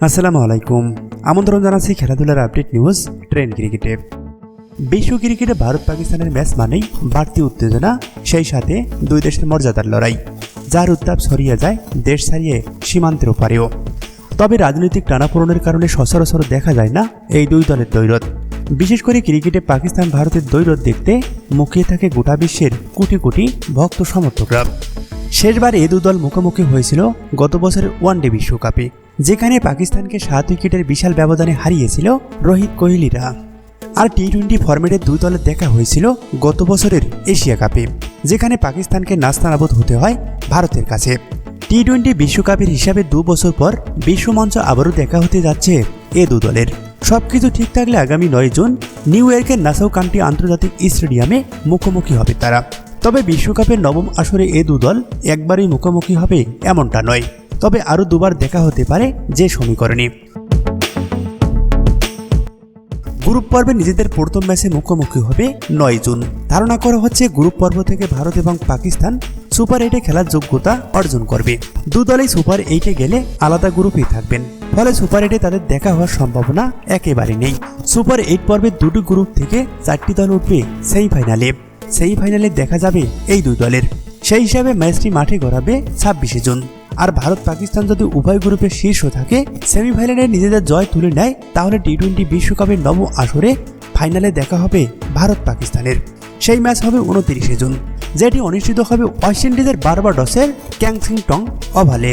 আসসালামু আলাইকুম। আমন্ত্রণ জানাচ্ছি খেলাধুলার আপডেট নিউজ ট্রেন্ড ক্রিকেটে। বিশ্ব ক্রিকেটে ভারত পাকিস্তানের ম্যাচ মানেই বাড়তি উত্তেজনা, সেই সাথে দুই দেশের মর্যাদার লড়াই, যার উত্তাপ ছড়িয়ে যায় দেশ ছাড়িয়ে সীমান্তের ওপারেও। তবে রাজনৈতিক টানাপোড়েনের কারণে সচরাচর দেখা যায় না এই দুই দলের দ্বৈরথ। বিশেষ করে ক্রিকেটে পাকিস্তান ভারতের দ্বৈরথ দেখতে মুখিয়ে থাকে গোটা বিশ্বের কোটি কোটি ভক্ত সমর্থকরা। শেষবার এই দু দল মুখোমুখি হয়েছিল গত বছরের ওয়ানডে বিশ্বকাপে, যেখানে পাকিস্তানকে 7 উইকেটের বিশাল ব্যবধানে হারিয়েছিল রোহিত কোহলিরা। আর টি-20 ফরম্যাটের দুই দলের দেখা হয়েছিল গত বছরের এশিয়া কাপে, যেখানে পাকিস্তানকে নাস্তানাবুদ হতে হয় ভারতের কাছে। টি-20 বিশ্বকাপের হিসাবে 2 বছর পর বিশ্বমঞ্চ আবারও দেখা হতে যাচ্ছে এ দু দলের। সবকিছু ঠিক থাকলে আগামী 9 জুন নিউ ইয়র্কের নাসাউ কান্ট্রি আন্তর্জাতিক স্টেডিয়ামে মুখোমুখি হবে তারা। তবে বিশ্বকাপের নবম আসরে এ দু দল একবারই মুখোমুখি হবে এমনটা নয়, তবে আরও দুবার দেখা হতে পারে যে সমীকরণে। গ্রুপ পর্বে নিজেদের প্রথম ম্যাচে মুখোমুখি হবে 9 জুন। ধারণা করা হচ্ছে গ্রুপ পর্ব থেকে ভারত এবং পাকিস্তান সুপার 8-এ খেলার যোগ্যতা অর্জন করবে। দু দলেই সুপার 8-এ গেলে আলাদা গ্রুপেই থাকবেন, ফলে সুপার 8-এ তাদের দেখা হওয়ার সম্ভাবনা একেবারে নেই। সুপার 8 পর্বের দুটি গ্রুপ থেকে 4টি দল উঠবে সেমিফাইনালে দেখা যাবে এই দুই দলের। সেই হিসাবে ম্যাচটি মাঠে গড়াবে 26 জুন। আর ভারত পাকিস্তান যদি উভয় গ্রুপের শীর্ষ থাকে, সেমিফাইনালে নিজেদের জয় তুলে নেয়, তাহলে টি-20 বিশ্বকাপের নবম আসরে ফাইনালে দেখা হবে ভারত পাকিস্তানের। সেই ম্যাচ হবে 29 জুন, যেটি অনুষ্ঠিত হবে ওয়েস্ট ইন্ডিজের বার্বাডোসের কেনসিংটন ওভালে।